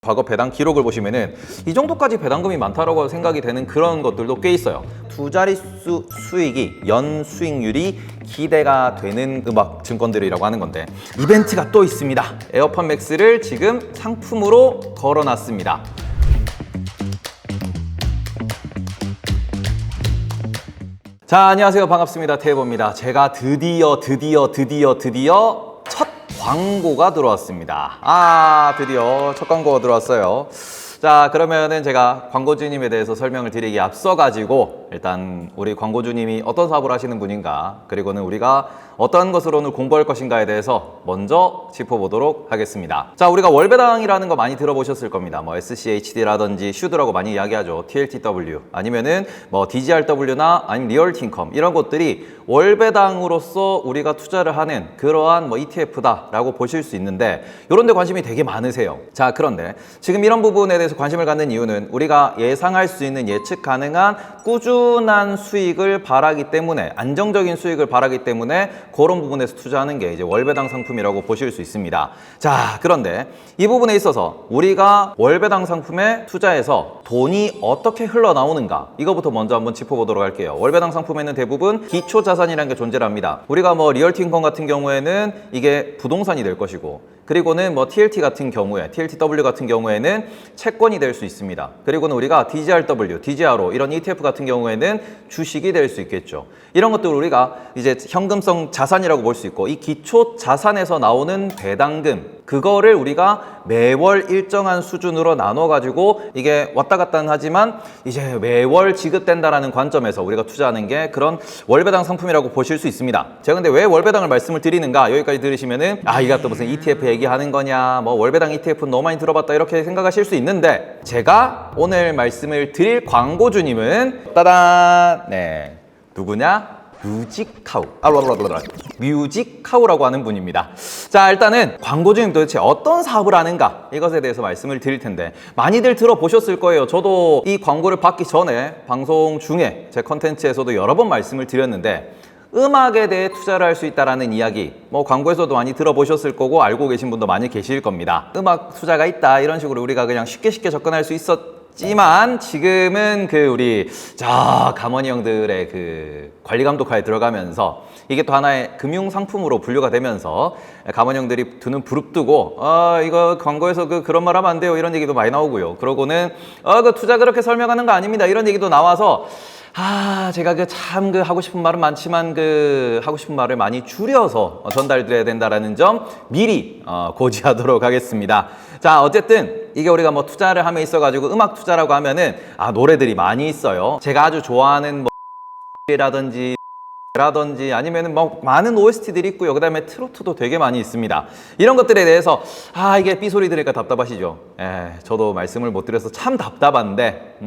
과거 배당 기록을 보시면은 이 정도까지 배당금이 많다라고 생각이 되는 그런 것들도 꽤 있어요. 두 자릿수 수익이 연 수익률이 기대가 되는 음악 증권들이라고 하는 건데, 이벤트가 또 있습니다. 에어팟 맥스를 지금 상품으로 걸어놨습니다. 자, 안녕하세요. 반갑습니다. 태보입니다. 제가 드디어 첫 광고가 들어왔습니다. 드디어 첫 광고가 들어왔어요. 자, 그러면은 제가 광고주님에 대해서 설명을 드리기 앞서 가지고 일단 우리 광고주님이 어떤 사업을 하시는 분인가, 그리고는 우리가 어떤 것을 오늘 공부할 것인가에 대해서 먼저 짚어보도록 하겠습니다. 자, 우리가 월배당이라는 거 많이 들어보셨을 겁니다. 뭐 SCHD라든지 슈드라고 많이 이야기하죠. TLTW 아니면은 뭐 DGRW나 아니면 리얼티인컴, 이런 것들이 월배당으로서 우리가 투자를 하는 그러한 뭐 ETF다라고 보실 수 있는데, 이런 데 관심이 되게 많으세요. 자, 그런데 지금 이런 부분에 대해서 관심을 갖는 이유는 우리가 예상할 수 있는, 예측 가능한 꾸준한 수익을 바라기 때문에, 안정적인 수익을 바라기 때문에 그런 부분에서 투자하는 게 이제 월배당 상품이라고 보실 수 있습니다. 자, 그런데 이 부분에 있어서 우리가 월배당 상품에 투자해서 돈이 어떻게 흘러나오는가, 이거부터 먼저 한번 짚어보도록 할게요. 월배당 상품에는 대부분 기초자산이라는 게 존재를 합니다. 우리가 뭐 리얼티인컴 같은 경우에는 이게 부동산이 될 것이고, 그리고는 뭐 TLT 같은 경우에, TLTW 같은 경우에는 채권이 될 수 있습니다. 그리고는 우리가 DGRW, DGRO 이런 ETF 같은 경우에는 주식이 될 수 있겠죠. 이런 것들을 우리가 이제 현금성 자산이라고 볼 수 있고, 이 기초 자산에서 나오는 배당금, 그거를 우리가 매월 일정한 수준으로 나눠 가지고 이게 왔다 갔다 하지만 이제 매월 지급된다라는 관점에서 우리가 투자하는 게 그런 월배당 상품이라고 보실 수 있습니다. 제가 근데 왜 월배당을 말씀을 드리는가, 여기까지 들으시면은 이게 또 무슨 ETF 얘기하는 거냐, 뭐 월배당 ETF는 너무 많이 들어봤다, 이렇게 생각하실 수 있는데, 제가 오늘 말씀을 드릴 광고주님은 따단, 누구냐? 뮤직카우라고 하는 분입니다. 자, 일단은 광고주님 도대체 어떤 사업을 하는가, 이것에 대해서 말씀을 드릴 텐데, 많이들 들어보셨을 거예요. 저도 이 광고를 받기 전에 방송 중에 제 컨텐츠에서도 여러 번 말씀을 드렸는데, 음악에 대해 투자를 할 수 있다라는 이야기, 뭐 광고에서도 많이 들어보셨을 거고 알고 계신 분도 많이 계실 겁니다. 음악 투자가 있다, 이런 식으로 우리가 그냥 쉽게 접근할 수 있었지만, 지금은 우리 가머니 형들의 관리 감독하에 들어가면서 이게 또 하나의 금융 상품으로 분류가 되면서 가머니 형들이 두 눈 부릅뜨고 이거 광고에서 그런 말 하면 안 돼요, 이런 얘기도 많이 나오고요. 그러고는 그 투자 그렇게 설명하는 거 아닙니다, 이런 얘기도 나와서 제가 하고 싶은 말은 많지만 하고 싶은 말을 많이 줄여서 전달드려야 된다라는 점 미리 고지하도록 하겠습니다. 자, 어쨌든 이게 우리가 뭐 투자를 함에 있어가지고, 음악 투자라고 하면은 노래들이 많이 있어요. 제가 아주 좋아하는 라든지 아니면은 뭐 많은 OST들이 있고요. 그 다음에 트로트도 되게 많이 있습니다. 이런 것들에 대해서 이게 삐소리 들으니까 답답하시죠? 저도 말씀을 못 드려서 참 답답한데,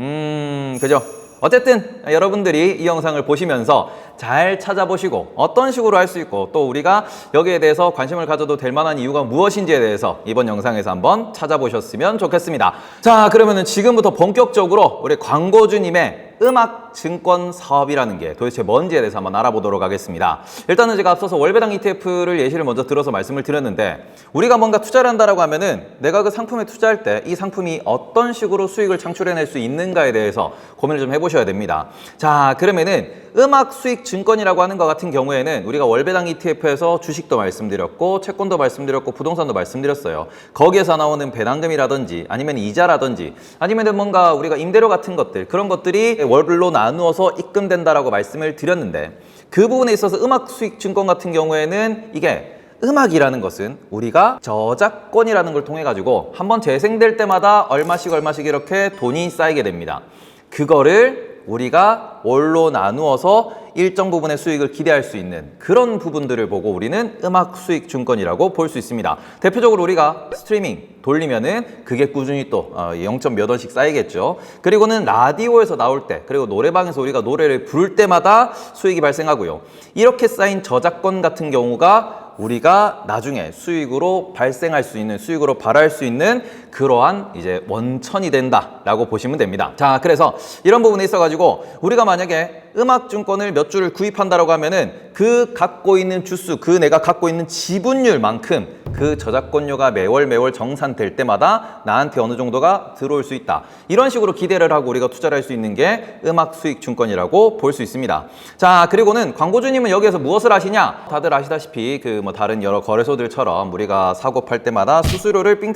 그죠? 어쨌든 여러분들이 이 영상을 보시면서 잘 찾아보시고 어떤 식으로 할 수 있고, 또 우리가 여기에 대해서 관심을 가져도 될 만한 이유가 무엇인지에 대해서 이번 영상에서 한번 찾아보셨으면 좋겠습니다. 자, 그러면은 지금부터 본격적으로 우리 광고주님의 음악 증권 사업이라는 게 도대체 뭔지에 대해서 한번 알아보도록 하겠습니다. 일단은 제가 앞서서 월배당 ETF를 예시를 먼저 들어서 말씀을 드렸는데, 우리가 뭔가 투자를 한다라고 하면은 내가 그 상품에 투자할 때 이 상품이 어떤 식으로 수익을 창출해낼 수 있는가에 대해서 고민을 좀 해보셔야 됩니다. 자, 그러면은 음악 수익 증권이라고 하는 것 같은 경우에는 우리가 월배당 ETF에서 주식도 말씀드렸고, 채권도 말씀드렸고, 부동산도 말씀드렸어요. 거기에서 나오는 배당금이라든지 아니면 이자라든지 아니면 뭔가 우리가 임대료 같은 것들, 그런 것들이 월로 나누어서 입금된다라고 말씀을 드렸는데, 그 부분에 있어서 음악 수익 증권 같은 경우에는 이게 음악이라는 것은 우리가 저작권이라는 걸 통해 가지고 한번 재생될 때마다 얼마씩 이렇게 돈이 쌓이게 됩니다. 그거를 우리가 월로 나누어서 일정 부분의 수익을 기대할 수 있는 그런 부분들을 보고 우리는 음악 수익 증권이라고 볼 수 있습니다. 대표적으로 우리가 스트리밍 돌리면은 그게 꾸준히 또 0. 몇 원씩 쌓이겠죠. 그리고는 라디오에서 나올 때, 그리고 노래방에서 우리가 노래를 부를 때마다 수익이 발생하고요. 이렇게 쌓인 저작권 같은 경우가 우리가 나중에 수익으로 발생할 수 있는, 수익으로 발할 수 있는 그러한 이제 원천이 된다라고 보시면 됩니다. 자, 그래서 이런 부분에 있어가지고 우리가 만약에 음악증권을 몇 주를 구입한다라고 하면은 그 갖고 있는 주수, 그 내가 갖고 있는 지분율만큼 그 저작권료가 매월 정산될 때마다 나한테 어느 정도가 들어올 수 있다. 이런 식으로 기대를 하고 우리가 투자를 할 수 있는 게 음악수익증권이라고 볼 수 있습니다. 자, 그리고는 광고주님은 여기에서 무엇을 하시냐? 다들 아시다시피 그 뭐 다른 여러 거래소들처럼 우리가 사고 팔 때마다 수수료를 삥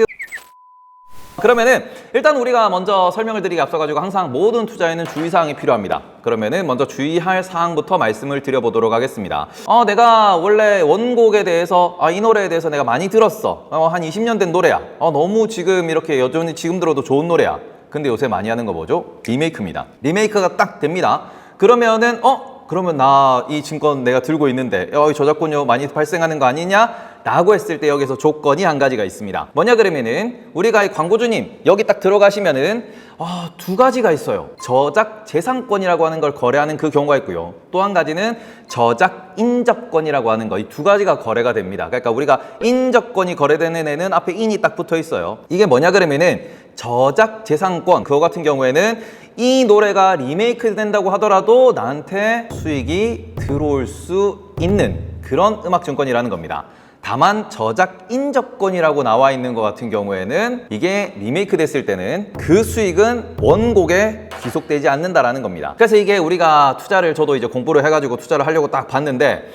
그러면은 일단 우리가 먼저 설명을 드리기 앞서가지고 항상 모든 투자에는 주의사항이 필요합니다. 그러면은 먼저 주의할 사항부터 말씀을 드려보도록 하겠습니다. 내가 원래 원곡에 대해서 이 노래에 대해서 내가 많이 들었어. 한 20년 된 노래야. 너무 지금 이렇게 여전히 지금 들어도 좋은 노래야. 근데 요새 많이 하는 거 뭐죠? 리메이크입니다. 리메이크가 딱 됩니다. 그러면은 그러면 나 이 증권 내가 들고 있는데 저작권료 많이 발생하는 거 아니냐? 라고 했을 때 여기서 조건이 한 가지가 있습니다. 뭐냐 그러면은 우리가 이 광고주님 여기 딱 들어가시면은 두 가지가 있어요. 저작 재산권이라고 하는 걸 거래하는 그 경우가 있고요. 또 한 가지는 저작 인접권이라고 하는 거, 이 두 가지가 거래가 됩니다. 그러니까 우리가 인접권이 거래되는 애는 앞에 인이 딱 붙어 있어요. 이게 뭐냐 그러면은 저작 재산권, 그거 같은 경우에는 이 노래가 리메이크 된다고 하더라도 나한테 수익이 들어올 수 있는 그런 음악증권이라는 겁니다. 다만 저작 인접권이라고 나와 있는 것 같은 경우에는 이게 리메이크 됐을 때는 그 수익은 원곡에 귀속되지 않는다라는 겁니다. 그래서 이게 우리가 투자를 저도 이제 공부를 해가지고 투자를 하려고 딱 봤는데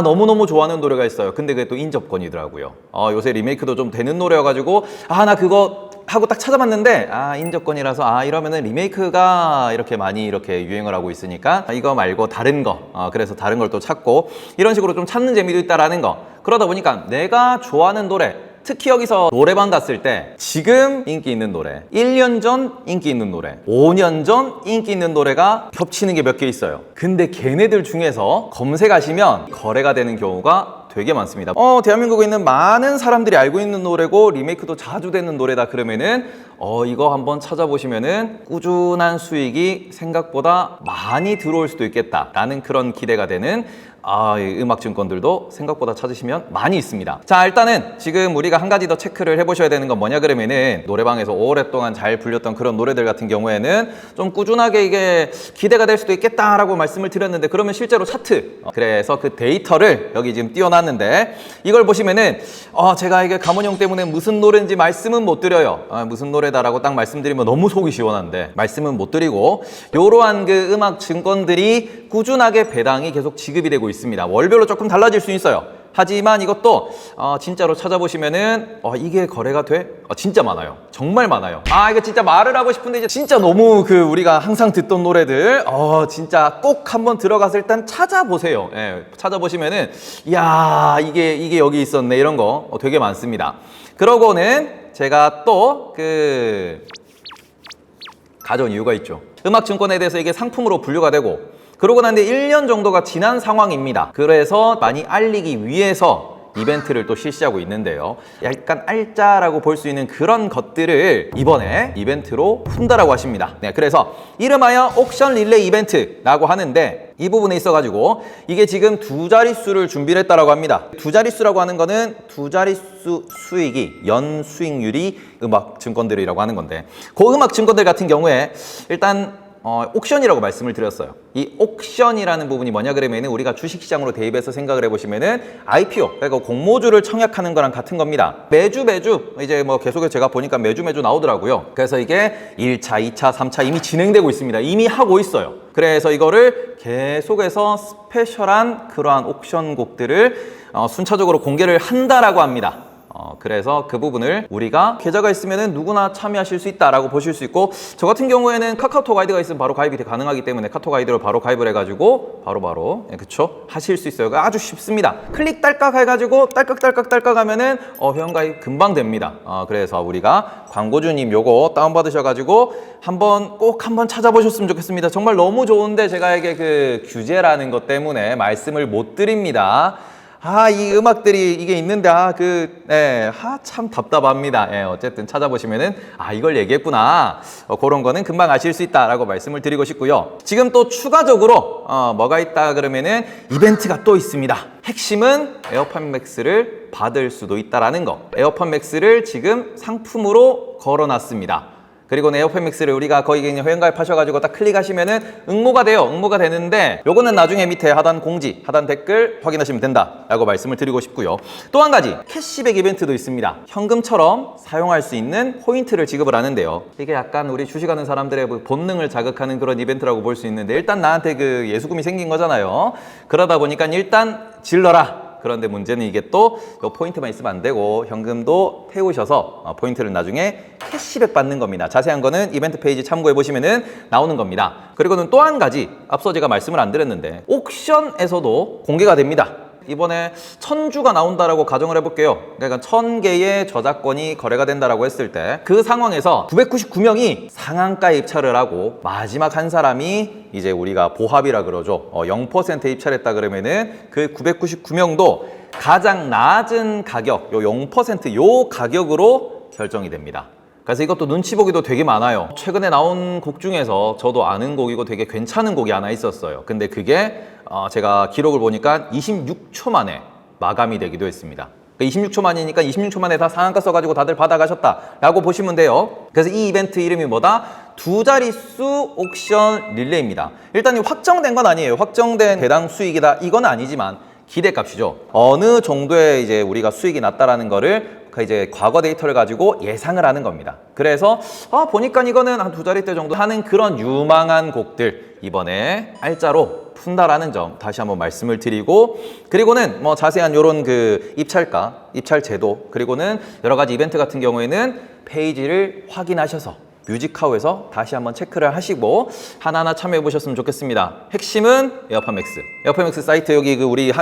너무너무 좋아하는 노래가 있어요. 근데 그게 또 인접권이더라고요. 요새 리메이크도 좀 되는 노래여가지고 나 그거 하고 딱 찾아봤는데 인접권이라서 이러면은 리메이크가 이렇게 많이 이렇게 유행을 하고 있으니까 이거 말고 다른 거 그래서 다른 걸 또 찾고 이런 식으로 좀 찾는 재미도 있다라는 거. 그러다 보니까 내가 좋아하는 노래, 특히 여기서 노래방 갔을 때 지금 인기 있는 노래, 1년 전 인기 있는 노래, 5년 전 인기 있는 노래가 겹치는 게 몇 개 있어요. 근데 걔네들 중에서 검색하시면 거래가 되는 경우가 되게 많습니다. 대한민국에 있는 많은 사람들이 알고 있는 노래고 리메이크도 자주 되는 노래다 그러면은 이거 한번 찾아보시면은 꾸준한 수익이 생각보다 많이 들어올 수도 있겠다라는 그런 기대가 되는 음악증권들도 생각보다 찾으시면 많이 있습니다. 자, 일단은 지금 우리가 한 가지 더 체크를 해보셔야 되는 건 뭐냐 그러면은 노래방에서 오랫동안 잘 불렸던 그런 노래들 같은 경우에는 좀 꾸준하게 이게 기대가 될 수도 있겠다라고 말씀을 드렸는데 그러면 실제로 차트, 그래서 그 데이터를 여기 지금 띄워놨는데 이걸 보시면은 제가 이게 가문형 때문에 무슨 노래인지 말씀은 못 드려요. 무슨 노래다라고 딱 말씀드리면 너무 속이 시원한데 말씀은 못 드리고 요러한 그 음악 증권들이 꾸준하게 배당이 계속 지급이 되고 있습니다. 월별로 조금 달라질 수 있어요. 하지만 이것도 진짜로 찾아보시면은 이게 거래가 돼? 진짜 많아요. 정말 많아요. 이거 진짜 말을 하고 싶은데 이제 진짜 너무 우리가 항상 듣던 노래들 진짜 꼭 한번 들어가서 일단 찾아보세요. 찾아보시면은 이야 이게 여기 있었네 이런 거 되게 많습니다. 그러고는 제가 또 가져온 이유가 있죠. 음악증권에 대해서 이게 상품으로 분류가 되고 그러고 난 뒤에 1년 정도가 지난 상황입니다. 그래서 많이 알리기 위해서 이벤트를 또 실시하고 있는데요. 약간 알짜라고 볼 수 있는 그런 것들을 이번에 이벤트로 푼다라고 하십니다. 그래서 이름하여 옥션 릴레이 이벤트라고 하는데 이 부분에 있어가지고 이게 지금 두 자릿수를 준비를 했다라고 합니다. 두 자릿수라고 하는 거는 두 자릿수 수익이 연 수익률이 음악 증권들이라고 하는 건데 그 음악 증권들 같은 경우에 일단 옥션이라고 말씀을 드렸어요. 이 옥션이라는 부분이 뭐냐 그러면 우리가 주식시장으로 대입해서 생각을 해보시면은 IPO, 그러니까 공모주를 청약하는 거랑 같은 겁니다. 매주 이제 계속해서 제가 보니까 매주 나오더라고요. 그래서 이게 1차, 2차, 3차 이미 진행되고 있습니다. 이미 하고 있어요. 그래서 이거를 계속해서 스페셜한 그러한 옥션곡들을 순차적으로 공개를 한다라고 합니다. 그래서 그 부분을 우리가 계좌가 있으면 누구나 참여하실 수 있다라고 보실 수 있고 저 같은 경우에는 카카오톡 아이디가 있으면 바로 가입이 가능하기 때문에 카톡 아이디로 바로 가입을 해가지고 바로 그쵸? 하실 수 있어요. 아주 쉽습니다. 클릭 딸깍 해가지고 딸깍 하면은 회원 가입 금방 됩니다. 그래서 우리가 광고주님 요거 다운받으셔가지고 꼭 한번 찾아보셨으면 좋겠습니다. 정말 너무 좋은데 제가 이게 규제라는 것 때문에 말씀을 못 드립니다. 이 음악들이 이게 있는데 참 답답합니다. 어쨌든 찾아보시면은 이걸 얘기했구나. 그런 거는 금방 아실 수 있다라고 말씀을 드리고 싶고요. 지금 또 추가적으로 뭐가 있다 그러면은 이벤트가 또 있습니다. 핵심은 에어팟 맥스를 받을 수도 있다라는 거. 에어팟 맥스를 지금 상품으로 걸어놨습니다. 그리고 에어팟 맥스를 우리가 거기 그냥 회원가입하셔가지고 딱 클릭하시면은 응모가 돼요. 응모가 되는데 요거는 나중에 밑에 하단 공지, 하단 댓글 확인하시면 된다라고 말씀을 드리고 싶고요. 또 한 가지 캐시백 이벤트도 있습니다. 현금처럼 사용할 수 있는 포인트를 지급을 하는데요. 이게 약간 우리 주식하는 사람들의 본능을 자극하는 그런 이벤트라고 볼 수 있는데 일단 나한테 그 예수금이 생긴 거잖아요. 그러다 보니까 일단 질러라. 그런데 문제는 이게 또 요 포인트만 있으면 안 되고 현금도 태우셔서 포인트를 나중에 캐시백 받는 겁니다. 자세한 거는 이벤트 페이지 참고해 보시면은 나오는 겁니다. 그리고는 또 한 가지 앞서 제가 말씀을 안 드렸는데 옥션에서도 공개가 됩니다. 이번에 1000주가 나온다라고 가정을 해볼게요. 그러니까 1000개의 저작권이 거래가 된다라고 했을 때 그 상황에서 999명이 상한가에 입찰을 하고 마지막 한 사람이 이제 우리가 보합이라 그러죠. 0%에 입찰했다 그러면은 그 999명도 가장 낮은 가격, 요 0% 가격으로 결정이 됩니다. 그래서 이것도 눈치 보기도 되게 많아요. 최근에 나온 곡 중에서 저도 아는 곡이고 되게 괜찮은 곡이 하나 있었어요. 근데 그게 제가 기록을 보니까 26초 만에 마감이 되기도 했습니다. 26초 만이니까 26초 만에 다 상한가 써가지고 다들 받아가셨다라고 보시면 돼요. 그래서 이 이벤트 이름이 뭐다? 두 자릿수 옥션 릴레이입니다. 일단 이 확정된 건 아니에요. 확정된 배당 수익이다 이건 아니지만 기대값이죠. 어느 정도의 이제 우리가 수익이 났다라는 거를 이제 과거 데이터를 가지고 예상을 하는 겁니다. 그래서 보니까 이거는 한 두 자릿대 정도 하는 그런 유망한 곡들 이번에 알짜로 푼다라는 점 다시 한번 말씀을 드리고, 그리고는 뭐 자세한 요런 그 입찰가, 입찰 제도, 그리고는 여러 가지 이벤트 같은 경우에는 페이지를 확인하셔서 뮤직하우에서 다시 한번 체크를 하시고 하나하나 참여해 보셨으면 좋겠습니다. 핵심은 에어팟 맥스. 에어팟 맥스 사이트 여기 그 우리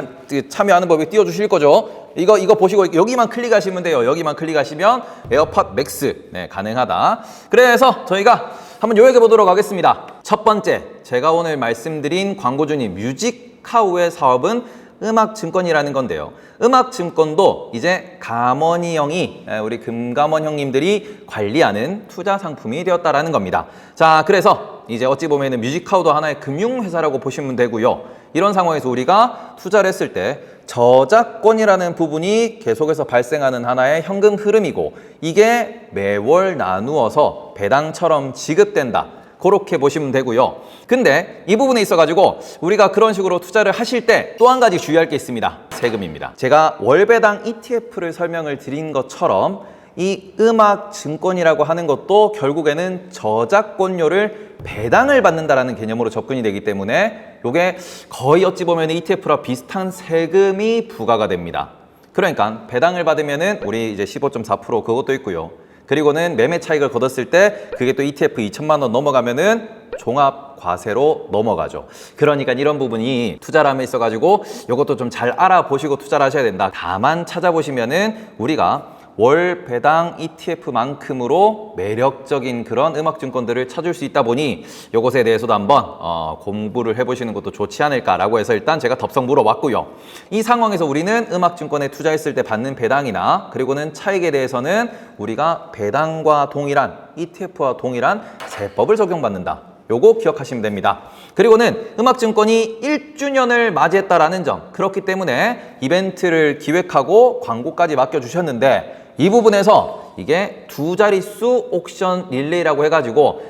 참여하는 법이 띄워 주실 거죠. 이거 보시고 여기만 클릭하시면 돼요. 여기만 클릭하시면 에어팟 맥스 가능하다. 그래서 저희가 한번 요약해 보도록 하겠습니다. 첫 번째, 제가 오늘 말씀드린 광고주님 뮤직하우의 사업은 음악증권이라는 건데요. 음악증권도 이제 가머니 형이, 우리 금감원 형님들이 관리하는 투자 상품이 되었다라는 겁니다. 자, 그래서 이제 어찌 보면은 뮤직하우도 하나의 금융회사라고 보시면 되고요. 이런 상황에서 우리가 투자를 했을 때 저작권이라는 부분이 계속해서 발생하는 하나의 현금 흐름이고, 이게 매월 나누어서 배당처럼 지급된다. 그렇게 보시면 되고요. 근데 이 부분에 있어가지고 우리가 그런 식으로 투자를 하실 때 또 한 가지 주의할 게 있습니다. 세금입니다. 제가 월배당 ETF를 설명을 드린 것처럼 이 음악 증권이라고 하는 것도 결국에는 저작권료를 배당을 받는다라는 개념으로 접근이 되기 때문에 이게 거의 어찌 보면 ETF랑 비슷한 세금이 부과가 됩니다. 그러니까 배당을 받으면은 우리 이제 15.4% 그것도 있고요. 그리고는 매매 차익을 거뒀을 때 그게 또 ETF 2천만 원 넘어가면은 종합 과세로 넘어가죠. 그러니까 이런 부분이 투자람에 있어가지고 이것도 좀 잘 알아보시고 투자를 하셔야 된다. 다만 찾아보시면은 우리가 월 배당 ETF만큼으로 매력적인 그런 음악증권들을 찾을 수 있다 보니 이것에 대해서도 한번 공부를 해보시는 것도 좋지 않을까라고 해서 일단 제가 덥석 물어봤고요. 이 상황에서 우리는 음악증권에 투자했을 때 받는 배당이나 그리고는 차익에 대해서는 우리가 배당과 동일한 ETF와 동일한 세법을 적용받는다. 요거 기억하시면 됩니다. 그리고는 음악증권이 1주년을 맞이했다라는 점, 그렇기 때문에 이벤트를 기획하고 광고까지 맡겨주셨는데 이 부분에서 이게 두 자릿수 옥션 릴레이라고 해가지고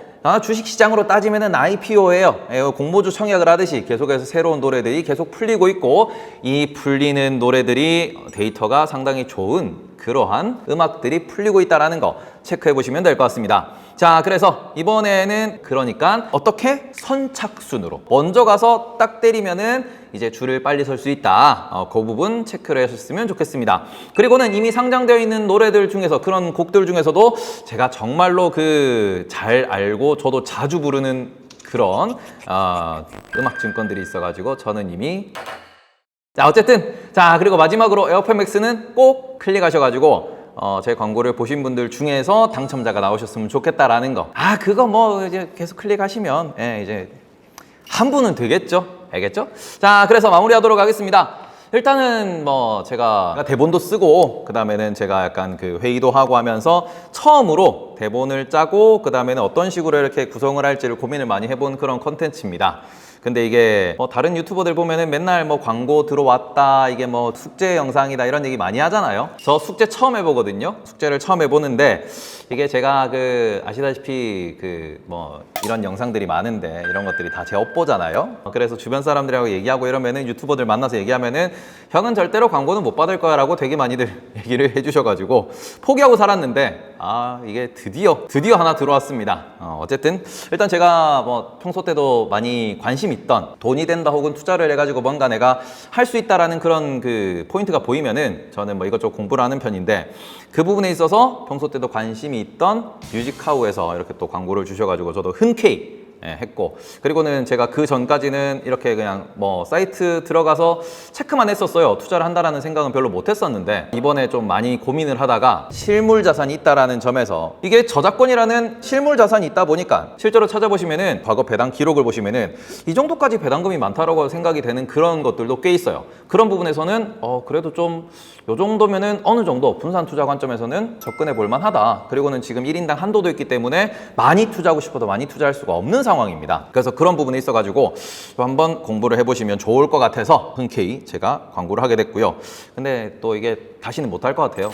주식시장으로 따지면은 IPO예요. 공모주 청약을 하듯이 계속해서 새로운 노래들이 계속 풀리고 있고, 이 풀리는 노래들이 데이터가 상당히 좋은 그러한 음악들이 풀리고 있다는 거 체크해 보시면 될 것 같습니다. 자, 그래서 이번에는 그러니까 어떻게 선착순으로 먼저 가서 딱 때리면은 이제 줄을 빨리 설 수 있다. 그 부분 체크를 하셨으면 좋겠습니다. 그리고는 이미 상장되어 있는 노래들 중에서, 그런 곡들 중에서도 제가 정말로 잘 알고 저도 자주 부르는 그런 음악 증권들이 있어가지고 저는 이미 어쨌든 그리고 마지막으로 에어팟 맥스는 꼭 클릭하셔가지고 제 광고를 보신 분들 중에서 당첨자가 나오셨으면 좋겠다라는 거. 그거 뭐 이제 계속 클릭하시면 이제 한 분은 되겠죠? 알겠죠? 자, 그래서 마무리하도록 하겠습니다. 일단은 뭐 제가 대본도 쓰고 그 다음에는 제가 약간 회의도 하고 하면서 처음으로 대본을 짜고 그 다음에는 어떤 식으로 이렇게 구성을 할지를 고민을 많이 해본 그런 컨텐츠입니다. 근데 이게 다른 유튜버들 보면은 맨날 뭐 광고 들어왔다, 이게 뭐 숙제 영상이다 이런 얘기 많이 하잖아요. 저 숙제 처음 해보거든요. 숙제를 처음 해보는데 이게 제가 아시다시피 뭐 이런 영상들이 많은데 이런 것들이 다 제 업보잖아요. 그래서 주변 사람들하고 얘기하고 이러면은 유튜버들 만나서 얘기하면은 형은 절대로 광고는 못 받을 거야 라고 되게 많이들 얘기를 해주셔가지고 포기하고 살았는데 이게 드디어 하나 들어왔습니다. 어쨌든 일단 제가 뭐 평소 때도 많이 관심 있던 돈이 된다 혹은 투자를 해가지고 뭔가 내가 할 수 있다라는 그런 포인트가 보이면은 저는 뭐 이것저것 공부를 하는 편인데 그 부분에 있어서 평소 때도 관심이 있던 뮤직하우에서 이렇게 또 광고를 주셔가지고 저도 흔쾌히 했고, 그리고는 제가 그 전까지는 이렇게 그냥 뭐 사이트 들어가서 체크만 했었어요. 투자를 한다라는 생각은 별로 못 했었는데 이번에 좀 많이 고민을 하다가 실물 자산이 있다라는 점에서 이게 저작권이라는 실물 자산이 있다 보니까 실제로 찾아보시면은 과거 배당 기록을 보시면은 이 정도까지 배당금이 많다라고 생각이 되는 그런 것들도 꽤 있어요. 그런 부분에서는 그래도 좀 요 정도면은 어느 정도 분산 투자 관점에서는 접근해 볼 만하다. 그리고는 지금 1인당 한도도 있기 때문에 많이 투자하고 싶어도 많이 투자할 수가 없는 상황입니다. 그래서 그런 부분에 있어가지고 한번 공부를 해보시면 좋을 것 같아서 흔쾌히 제가 광고를 하게 됐고요. 근데 또 이게 다시는 못할 것 같아요.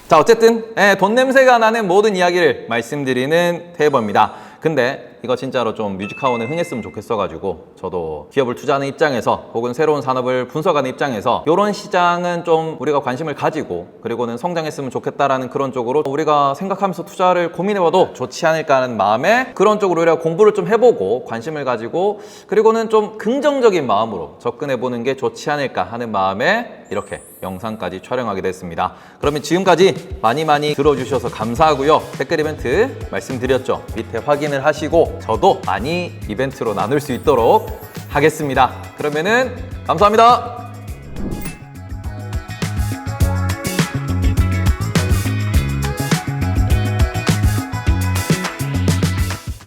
자, 어쨌든 돈 냄새가 나는 모든 이야기를 말씀드리는 테이버입니다. 근데 이거 진짜로 좀 뮤직하우는 흥했으면 좋겠어가지고 저도 기업을 투자하는 입장에서 혹은 새로운 산업을 분석하는 입장에서 이런 시장은 좀 우리가 관심을 가지고 그리고는 성장했으면 좋겠다라는 그런 쪽으로 우리가 생각하면서 투자를 고민해봐도 좋지 않을까 하는 마음에 그런 쪽으로 우리가 공부를 좀 해보고 관심을 가지고 그리고는 좀 긍정적인 마음으로 접근해보는 게 좋지 않을까 하는 마음에 이렇게 영상까지 촬영하게 됐습니다. 그러면 지금까지 많이 들어주셔서 감사하고요. 댓글 이벤트 말씀드렸죠. 밑에 확인을 하시고 저도 많이 이벤트로 나눌 수 있도록 하겠습니다. 그러면은 감사합니다.